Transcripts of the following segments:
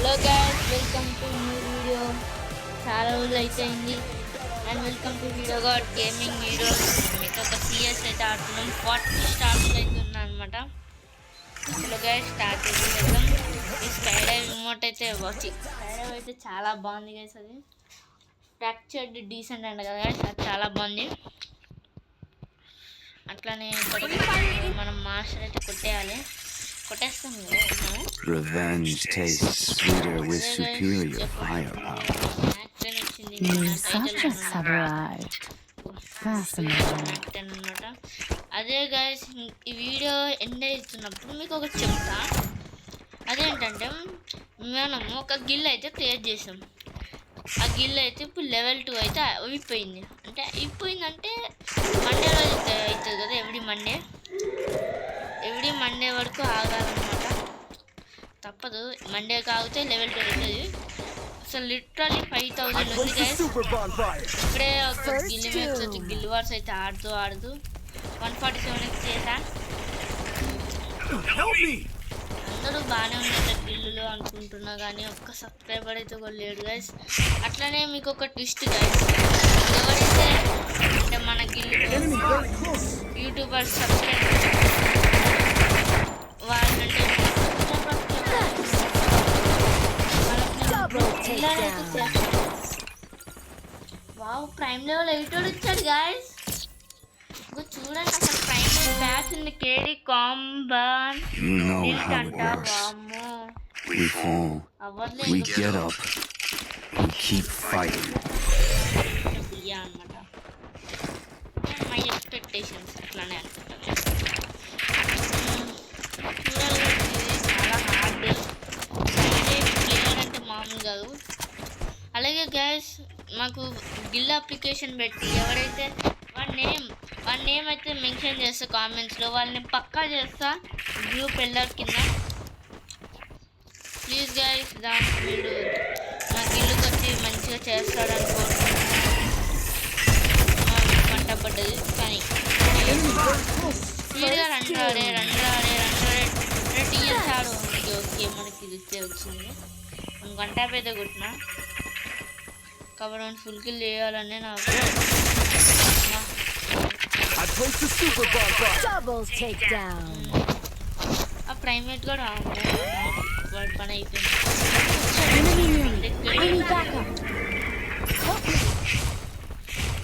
Hello guys, welcome to new video. చాలా రోజులు అయిపోయింది and welcome to video God gaming video. మీతో ఒక సిఎస్ అయితే ఆడుతున్నాం. 40 స్టార్స్ అయితే ఉన్నా అనమాట. హలో గైస్, స్టార్ట్ చేద్దాం. ఈ స్కై డైవ్ రిమోట్ అయితే స్కై డైవ్ అయితే చాలా బాగుంది గైస్. అది ఫ్రాక్చర్డ్ డీసెంట్ అంట కదా గైస్, అది చాలా బాగుంది. అట్లానే మనం మాస్టర్ అయితే కొట్టేయాలి. Revenge tastes sweeter with superior firepower. New subjects have arrived. Fascinating. అదే గైస్, ఈ వీడియో ఎండ్ అవుతున్నప్పుడు మీకు ఒకటి చెప్తా. అదేంటంటే మనం ఒక గిల్ అయితే క్రియేట్ చేసాం. ఆ గిల్ అయితే ఇప్పుడు లెవెల్ 2 అయితే అయిపోయింది. అంటే అయిపోయిందంటే మండే రోజు అవుతుంది కదా, ఎవ్రీ మండే వరకు ఆగాలన్నమాట. తప్పదు, మండే కాగితే లెవెల్ 2 అవుతుంది. అసలు లిటరలీ 5000 ఉంది గైస్. ఇప్పుడే ఒక గిల్ వార్స్ అయితే ఆడుతూ 147 చేసా. అందరూ బాగానే ఉన్నారు గిల్లులో అనుకుంటున్నా, కానీ ఒక్క సబ్స్క్రైబర్ అయితే కూడా లేడు గైస్. అట్లనే మీకు ఒక ట్విస్ట్ గైస్, ఎవరైతే అంటే మన గిల్లు యూట్యూబర్ సబ్స్క్రైబర్ వాళ్ళంటే వావ్, ప్రైమ్ లెవెల్ 8 వచ్చాడు గాయస్. చూడండి, అసలు ప్రైమ్ లెవెల్ బ్యాచ్ ఉంది. కేడీ కాంబాన్ అంట. వామ్మో, We get up. We keep fighting. అనమాట. మై ఎక్స్పెక్టేషన్స్ అట్లానే అనుకుంటాను. చూడాలి, చాలా హార్డ్ ప్లేయర్ అంటే మామూలు కాదు. అలాగే గ్యాస్, మాకు గిల్ అప్లికేషన్ పెట్టి ఎవరైతే వాడి నేమ్ అయితే మెన్షన్ చేస్తా కామెంట్స్లో, వాళ్ళని పక్కా చేస్తా గ్రూప్ వెళ్ళర్ కింద. ప్లీజ్ గైస్, దానికి మీరు నా గిల్లుకి వచ్చి మంచిగా చేస్తాడు అనుకుంటున్నాను. పంటపడ్డది కానీ స్పీడ్గా రండి టీఎస్ ఆడు. ఓకే, మనకి ఇది వచ్చింది. మనం గంట అయితే కొట్టిన కాబట్టి ఫుల్ కిల్ చేయాలని నాకు. ఆ ప్రైమేట్ కూడా వాడి పని అయిపోయింది.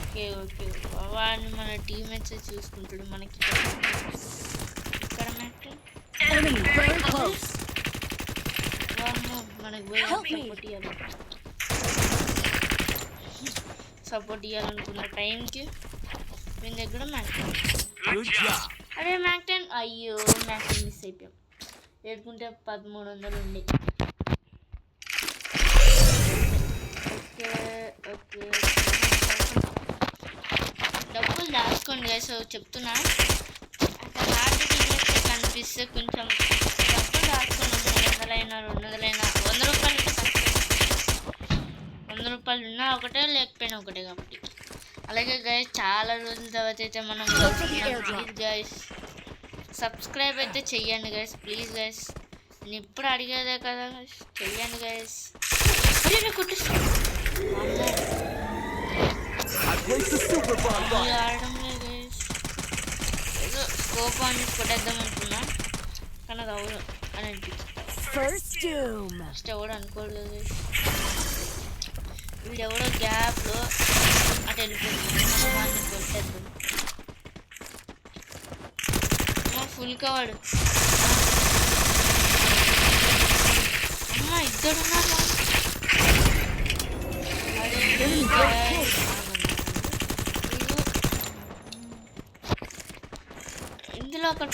ఓకే ఓకే, వాడిని మన టీమేట్స్ చూసుకుంటాడు. మనకి ఇక్కడ మనకి పోయి సపోర్ట్ ఇవ్వాలనుకున్న టైంకి వీని దగ్గర మ్యాక్టెన్. అరే మ్యాక్టెన్, అయ్యో మ్యాక్టెన్ మిస్ అయిపోయాం. ఏడుకుంటే 1300 ఉండి. ఓకే ఓకే, డబ్బులు దాచుకోండి గైస్, చెప్తున్నా. అసలు హార్డ్ టీమేట్స్ కనిపిస్తే కొంచెం డబ్బులు దాచుకోండి. 300 200 100 రూపాయలు అంటే కష్టం. 100 రూపాయలు ఉన్నా ఒకటే, లేకపోయినా ఒకటే కాబట్టి. అలాగే గైస్, చాలా రోజుల తర్వాత అయితే మనం ప్లీజ్ గైస్ సబ్స్క్రైబ్ అయితే చెయ్యండి గైస్. ప్లీజ్ గైస్, నేను ఇప్పుడు అడిగేదే కదా, చెయ్యండి గైస్. ఆడడం లేదు గైస్, ఏదో స్కోప్ అని కొట్టేద్దాం అనుకున్నా, కానీ అది అవును అని అనిపించింది. ఫస్ట్ ఎవడు అనుకోలేదు గైస్. వీడెవడో గ్యాప్లో అటు వెళ్ళిపోతుంది. వాడిని కొట్టేద్దాం. Full covered. అమ్మా, ఇద్దరు ఉన్నారు. ఇందులో ఒకటి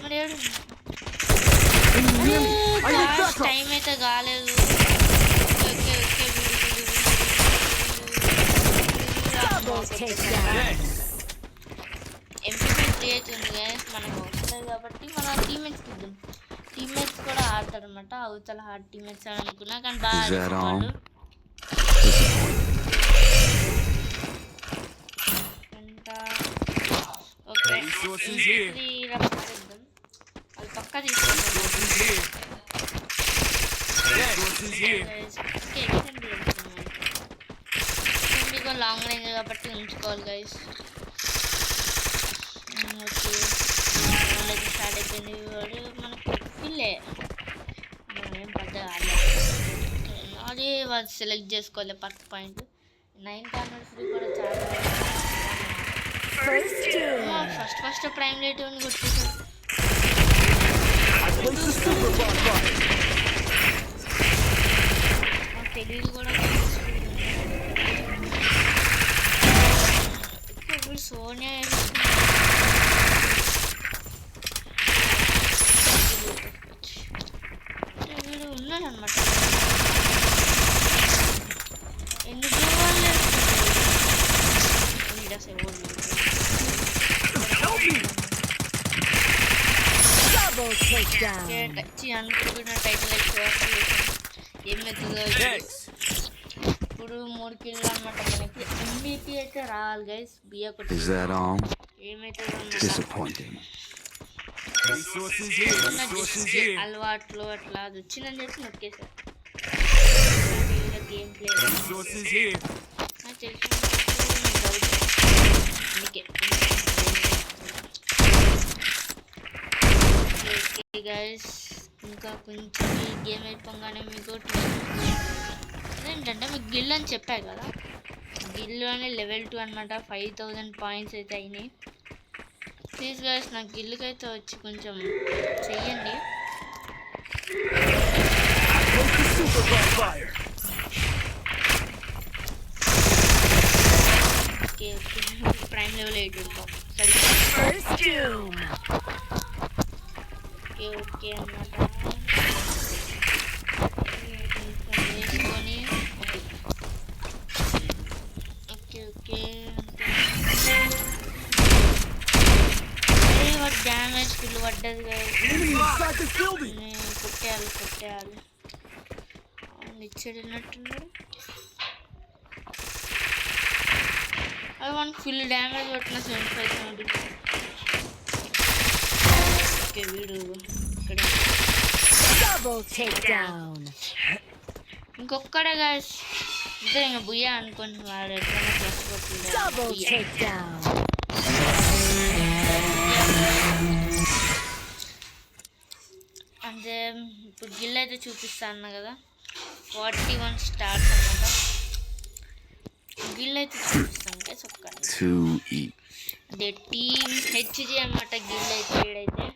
మరి ఏడు టైం అయితే కాలేదు. ఓకే ఓకే, ఎంపీ క్రియేట్ ఉంది గైస్, మనకు వస్తుంది కాబట్టి మన టీమేట్స్కి ఇద్దాం. టీమేట్స్ కూడా ఆడతాడు అనమాట. అవతల హార్డ్ టీమేట్స్ అని అనుకున్నా, కానీ బాగా ఆడుతున్నాడు. ఓకే మారేద్దాం. వాళ్ళు పక్కా తీసుకుంటారు. మీకు లాంగ్ రేంజ్ కాబట్టి ఉంచుకోవాలి గైస్. ఓకే స్టార్ట్ అయిపోయింది. వాడు మనకు పిల్లే ఏం పెద్ద అది వాళ్ళు సెలెక్ట్ చేసుకోవాలి పర్క్ పాయింట్. 9th anniversary కూడా చాలా ఫస్ట్ ప్రైమ్ రేట్ అని కొట్టేసారు. తెలియదు కూడా ఇప్పుడు సోనియా వీడు ఉన్నాడు అనమాట. ఎన్ని వాళ్ళు అనుకున్న టైటిల్ ఏమవుతుందో ఇప్పుడు 3 కిలోలు అనమాట. మనకి MVP అయితే రావాలి గైస్. బియ్య కొట్టి అలవాట్లు అట్లా అది వచ్చిందని చెప్పి నొక్కేసారు. Game play guys. ఇంకా కొంచెం ఈ గేమ్ అయిపోగానే మీకు ఏంటంటే మీకు గిల్ అని చెప్పాయి కదా, గిల్ అని లెవెల్ 2 అనమాట. 5000 పాయింట్స్ అయితే అయినాయి. ప్లీజ్ గైస్ నాకు గిల్లుకి అయితే వచ్చి కొంచెం చెయ్యండి. ఓకే ఓకే ప్రైమ్ లెవెల్ 8 ఉంటాం. ఓకే ఓకే అన్నమాట. వేసుకొని ఓకే ఓకే వాడు డ్యామేజ్ ఫుల్ పడ్డది కదా. కొట్టేయాలి ఇచ్చేటట్టున్నాడు. అది మనకు ఫుల్ డ్యామేజ్ కొట్టిన 75. ఓకే వీడు ఇక్కడ ఇంకొక్కడే గాయస్. అంటే ఇంకా బుయ్యా అనుకోండి. వాడు ఎట్లయినా ప్లస్ కొట్టింది. అంటే ఇప్పుడు గిల్ అయితే చూపిస్తాను కదా, 41 స్టార్స్ అన్నమాట. గిల్ అయితే చూపిస్తాను గైస్ ఒక్కడే. అదే టీమ్ HG అన్నమాట. గిల్ అయితే ఏడైతే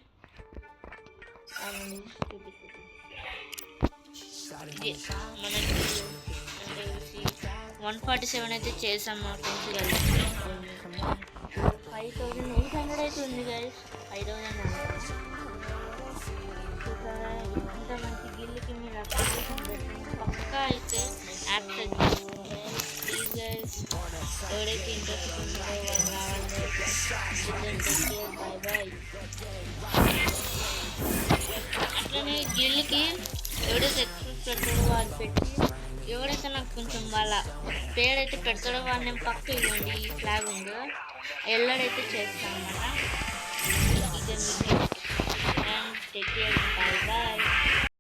మనకి 147 అయితే చేసాం మా ఫ్రెండ్స్ కలిసి. 5800 అయితే ఉంది గైస్. 5000 ఇంత మంచి గిల్లుకి మీరు అప్లికేషన్ పెట్టండి పక్కా అయితే యాప్ సెట్ చేసుకోండి. ప్లీజ్ గైస్ ఎవరైతే ఇంట్రెస్ట్ ఉందో వాళ్ళు రావాలి. బాయ్. అట్లనే గిల్లుకి ఎవడైతే ఎక్స్ప్రెస్ పెడతాడో వాళ్ళు పెట్టి, ఎవరైతే నాకు కొంచెం వాళ్ళ పేరైతే పెడతాడో వాళ్ళు నేను పక్క ఇవ్వండి. ఈ ఫ్లాగ్ ఉందో ఎల్లడైతే చేస్తాను అన్నమాట. ఇక మీకు టేక్ కేర్. Bye bye.